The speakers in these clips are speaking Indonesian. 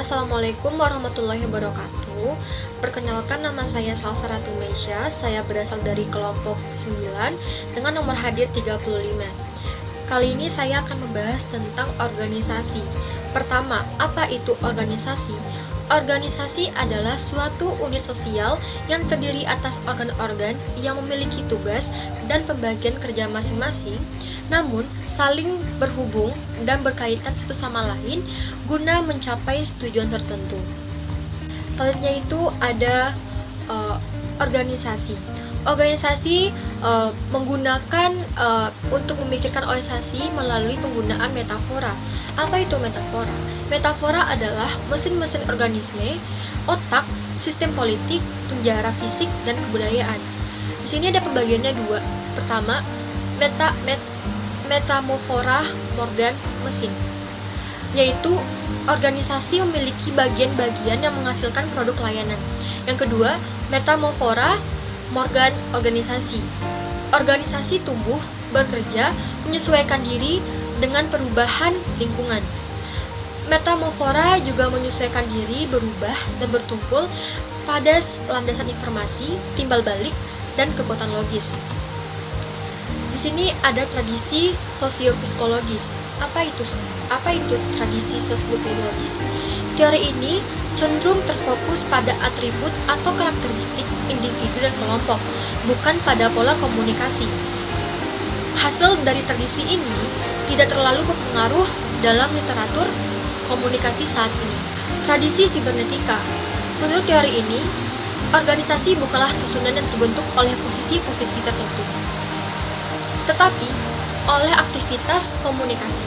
Assalamualaikum warahmatullahi wabarakatuh. Perkenalkan, nama saya Salsa Ratu Meisya. Saya berasal dari kelompok 9 dengan nomor hadir 35. Kali ini saya akan membahas tentang organisasi. Pertama, apa itu organisasi? Organisasi adalah suatu unit sosial yang terdiri atas organ-organ yang memiliki tugas dan pembagian kerja masing-masing, namun saling berhubung dan berkaitan satu sama lain guna mencapai tujuan tertentu. Selanjutnya itu ada organisasi. Organisasi menggunakan untuk memikirkan organisasi melalui penggunaan metafora. Apa itu metafora? Metafora adalah mesin-mesin organisme, otak, sistem politik, penjara fisik, dan kebudayaan. Di sini ada pembagiannya dua. Pertama, metamorfora organ mesin, yaitu organisasi memiliki bagian-bagian yang menghasilkan produk layanan. Yang kedua, metamorfora organ organisasi. Organisasi tumbuh, bekerja, menyesuaikan diri dengan perubahan lingkungan. Metamorfora juga menyesuaikan diri, berubah, dan bertumpul pada landasan informasi, timbal balik, dan kekuatan logis. Di sini ada tradisi sosiopsikologis. Apa itu tradisi sosiopsikologis? Teori ini cenderung terfokus pada atribut atau karakteristik individu dan kelompok, bukan pada pola komunikasi. Hasil dari tradisi ini tidak terlalu berpengaruh dalam literatur komunikasi saat ini. Tradisi sibernetika. Menurut teori ini, organisasi bukanlah susunan yang terbentuk oleh posisi-posisi tertentu, tetapi oleh aktivitas komunikasi.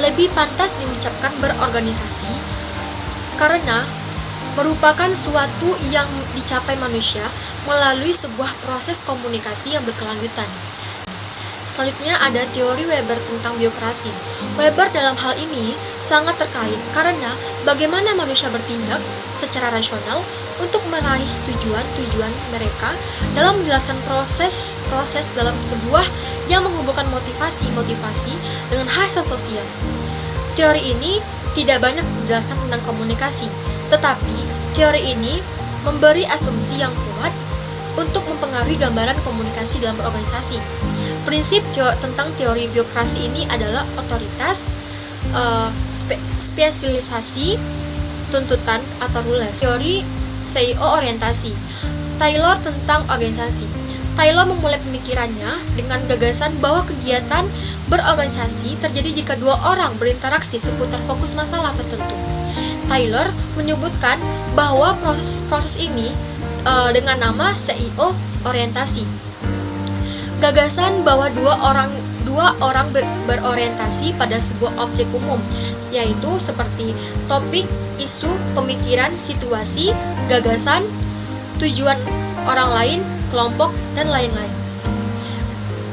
Lebih pantas diucapkan berorganisasi karena merupakan suatu yang dicapai manusia melalui sebuah proses komunikasi yang berkelanjutan. Selanjutnya ada teori Weber tentang biokrasi. Weber dalam hal ini sangat terkait karena bagaimana manusia bertindak secara rasional untuk meraih tujuan-tujuan mereka dalam menjelaskan proses dalam sebuah yang menghubungkan motivasi dengan hasil sosial. Teori ini tidak banyak menjelaskan tentang komunikasi, tetapi teori ini memberi asumsi yang kuat untuk mempengaruhi gambaran komunikasi dalam berorganisasi. Prinsip tentang teori biokrasi ini adalah otoritas, spesialisasi, tuntutan, atau rules. Teori CEO orientasi. Taylor tentang organisasi. Taylor memulai pemikirannya dengan gagasan bahwa kegiatan berorganisasi terjadi jika dua orang berinteraksi seputar fokus masalah tertentu. Taylor menyebutkan bahwa proses ini dengan nama CEO orientasi. Gagasan bahwa dua orang berorientasi pada sebuah objek umum, yaitu seperti topik, isu, pemikiran, situasi, gagasan, tujuan orang lain, kelompok, dan lain-lain.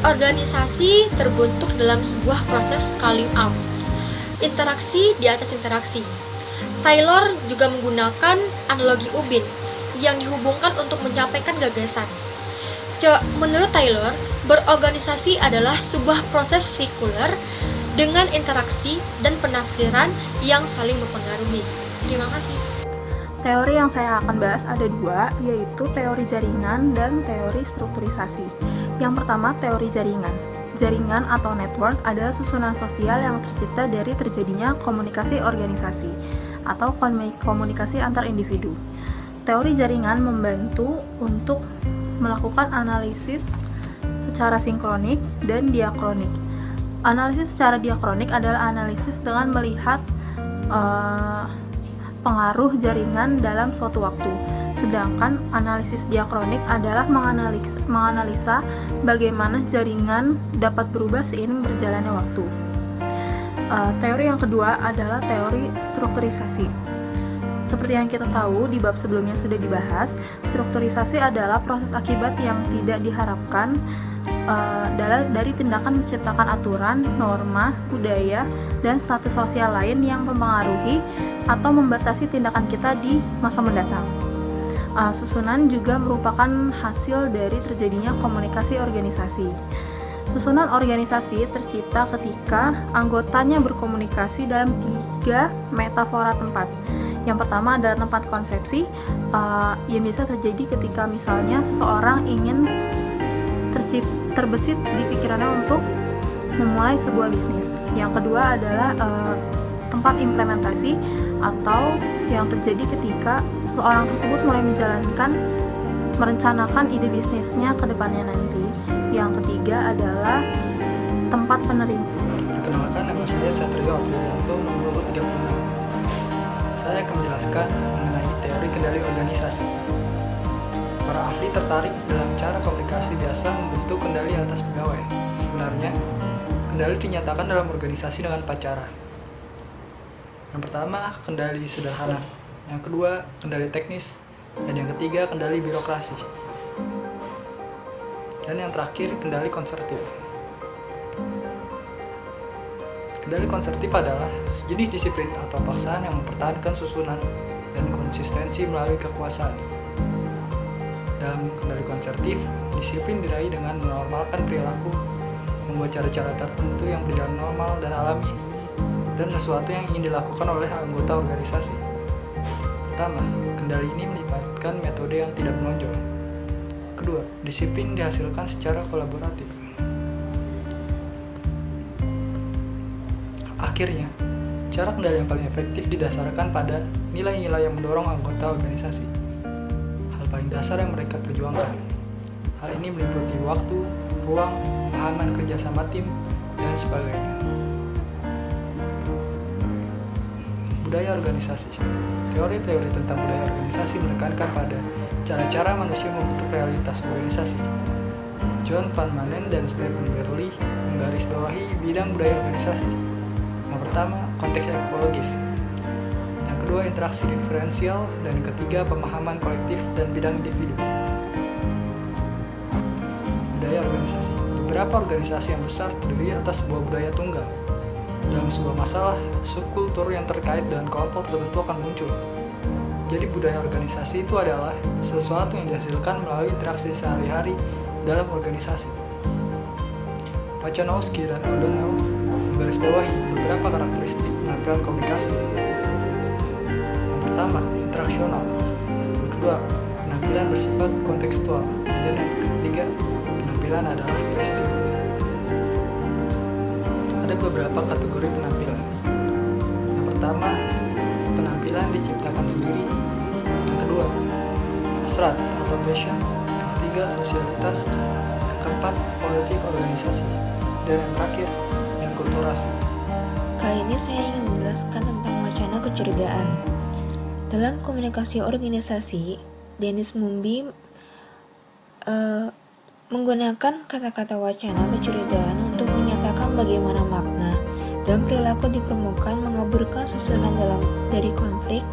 Organisasi terbentuk dalam sebuah proses calling out, interaksi di atas interaksi. Taylor juga menggunakan analogi ubin yang dihubungkan untuk menyampaikan gagasan. Menurut Taylor, berorganisasi adalah sebuah proses sirkular dengan interaksi dan penafsiran yang saling mempengaruhi. Terima kasih. Teori yang saya akan bahas ada dua, yaitu teori jaringan dan teori strukturisasi. Yang pertama, teori jaringan. Jaringan atau network adalah susunan sosial yang tercipta dari terjadinya komunikasi organisasi atau komunikasi antar individu. Teori jaringan membantu untuk melakukan analisis secara sinkronik dan diakronik. Analisis secara diakronik adalah analisis dengan melihat pengaruh jaringan dalam suatu waktu. Sedangkan analisis diakronik adalah menganalisa bagaimana jaringan dapat berubah seiring berjalannya waktu. Teori yang kedua adalah teori strukturisasi. Seperti yang kita tahu, di bab sebelumnya sudah dibahas, strukturisasi adalah proses akibat yang tidak diharapkan dari tindakan menciptakan aturan, norma, budaya, dan status sosial lain yang mempengaruhi atau membatasi tindakan kita di masa mendatang. Susunan juga merupakan hasil dari terjadinya komunikasi organisasi. Susunan organisasi tercipta ketika anggotanya berkomunikasi dalam 3 metafora tempat, Yang pertama adalah tempat konsepsi, yang biasa terjadi ketika misalnya seseorang ingin terbesit di pikirannya untuk memulai sebuah bisnis. Yang kedua adalah tempat implementasi, atau yang terjadi ketika seseorang tersebut mulai merencanakan ide bisnisnya ke depannya nanti. Yang ketiga adalah tempat penerima. Perkenalkan, nama saya Satrio Aprianto, nomor 36. Saya akan menjelaskan mengenai teori kendali organisasi. Para ahli tertarik dalam cara komunikasi biasa membentuk kendali atas pegawai. Sebenarnya, kendali dinyatakan dalam organisasi dengan 4 cara. Yang pertama, kendali sederhana. Yang kedua, kendali teknis. Dan yang ketiga, kendali birokrasi. Dan yang terakhir, kendali konservatif. Kendali konservatif adalah sejenis disiplin atau paksaan yang mempertahankan susunan dan konsistensi melalui kekuasaan. Dalam kendali konservatif, disiplin diraih dengan menormalkan perilaku, membuat cara-cara tertentu yang berjalan normal dan alami, dan sesuatu yang ingin dilakukan oleh anggota organisasi. Pertama, kendali ini melibatkan metode yang tidak menonjol. Kedua, disiplin dihasilkan secara kolaboratif. Akhirnya, cara kendali yang paling efektif didasarkan pada nilai-nilai yang mendorong anggota organisasi. Hal paling dasar yang mereka perjuangkan. Hal ini meliputi waktu, ruang, pemahaman kerjasama tim, dan sebagainya. Budaya organisasi. Teori-teori tentang budaya organisasi menekankan pada cara-cara manusia membentuk realitas organisasi. John Van Manen dan Stephen Berley menggarisbawahi bidang budaya organisasi. Yang pertama, konteks ekologis. Yang kedua, interaksi diferensial. Dan ketiga, pemahaman kolektif dan bidang individu. Budaya organisasi. Beberapa organisasi yang besar terdiri atas sebuah budaya tunggal. Dalam sebuah masalah, subkultur yang terkait dengan kelompok tertentu akan muncul. Jadi budaya organisasi itu adalah sesuatu yang dihasilkan melalui interaksi sehari-hari dalam organisasi. Pachanowski dan O'Donnell menggarisbawahi beberapa karakteristik penampilan komunikasi. Yang pertama, interaksional. Yang kedua, penampilan bersifat kontekstual. Dan yang ketiga, penampilan adalah peristiwa. Ada beberapa kategori penampilan. Yang pertama, penampilan diciptakan sendiri. Yang kedua, hasrat atau passion. Yang ketiga, sosialitas. Yang keempat, politik organisasi. Dan yang terakhir, enkulturasi. Kali ini saya ingin menjelaskan tentang wacana kecurigaan. Dalam komunikasi organisasi, Dennis Mumby menggunakan kata-kata wacana kecurigaan untuk menyatakan bagaimana makna dan perilaku di permukaan mengaburkan susunan dari konflik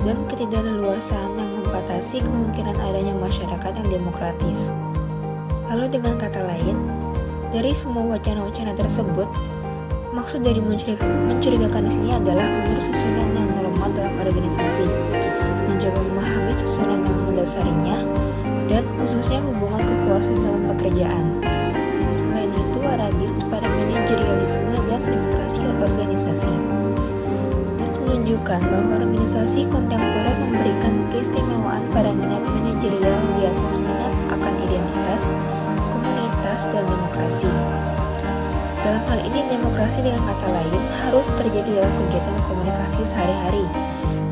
dan ketidakleluasaan yang membatasi kemungkinan adanya masyarakat yang demokratis. Lalu dengan kata lain, dari semua wacana-wacana tersebut, maksud dari mencurigakan di sini adalah menurut susunan yang normal dalam organisasi, mencoba memahami susunan yang mendasarinya, dan khususnya hubungan kekuasaan dalam pekerjaan. Selain itu, radis pada manajerialisme dan demokrasi organisasi. This menunjukkan bahwa organisasi kontemporer memberikan keistimewaan pada minat manajerial di atas minat akan identitas, komunitas, dan demokrasi. Dalam hal ini, demokrasi dengan kata lain harus terjadi dalam kegiatan komunikasi sehari-hari,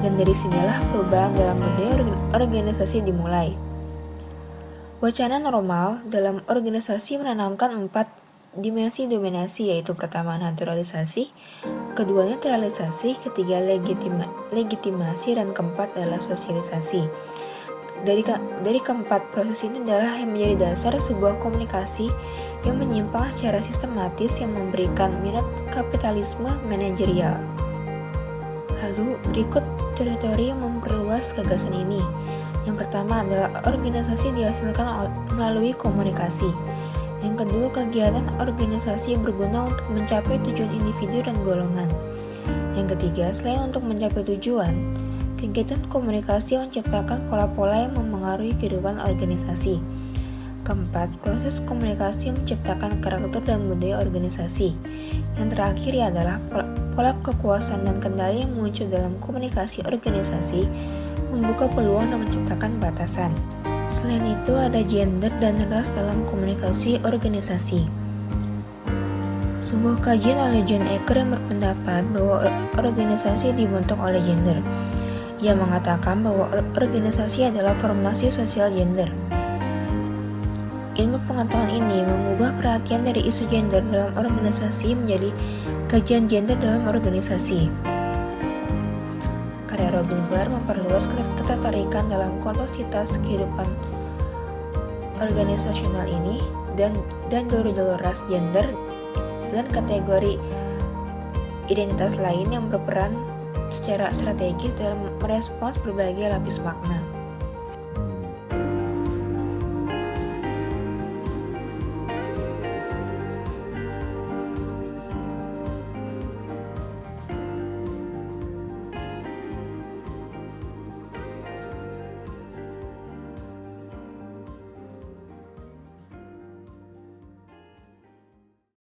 dan dari sinilah perubahan dalam budaya organisasi dimulai. Wacana normal dalam organisasi menanamkan 4 dimensi dominasi, yaitu pertama naturalisasi, kedua netralisasi, ketiga legitimasi, dan keempat adalah sosialisasi. Dari keempat proses ini adalah yang menjadi dasar sebuah komunikasi yang menyimpang secara sistematis yang memberikan minat kapitalisme manajerial. Lalu berikut teori-teori yang memperluas gagasan ini. Yang pertama adalah organisasi dihasilkan melalui komunikasi. Yang kedua, kegiatan organisasi berguna untuk mencapai tujuan individu dan golongan. Yang ketiga, selain untuk mencapai tujuan, kegiatan komunikasi menciptakan pola-pola yang memengaruhi kehidupan organisasi. Keempat, proses komunikasi menciptakan karakter dan budaya organisasi. Yang terakhir adalah pola kekuasaan dan kendali yang muncul dalam komunikasi organisasi membuka peluang dan menciptakan batasan. Selain itu, ada gender dan ras dalam komunikasi organisasi. Sebuah kajian oleh John Ecker yang berpendapat bahwa organisasi dibentuk oleh gender. Ia mengatakan bahwa organisasi adalah formasi sosial gender. Ilmu pengetahuan ini mengubah perhatian dari isu gender dalam organisasi menjadi kajian gender dalam organisasi. Karya Robin Blair memperluas ketertarikan dalam kompleksitas kehidupan organisasional ini dan jalur-jalur ras, gender, dan kategori identitas lain yang berperan secara strategis dalam merespons berbagai lapis makna.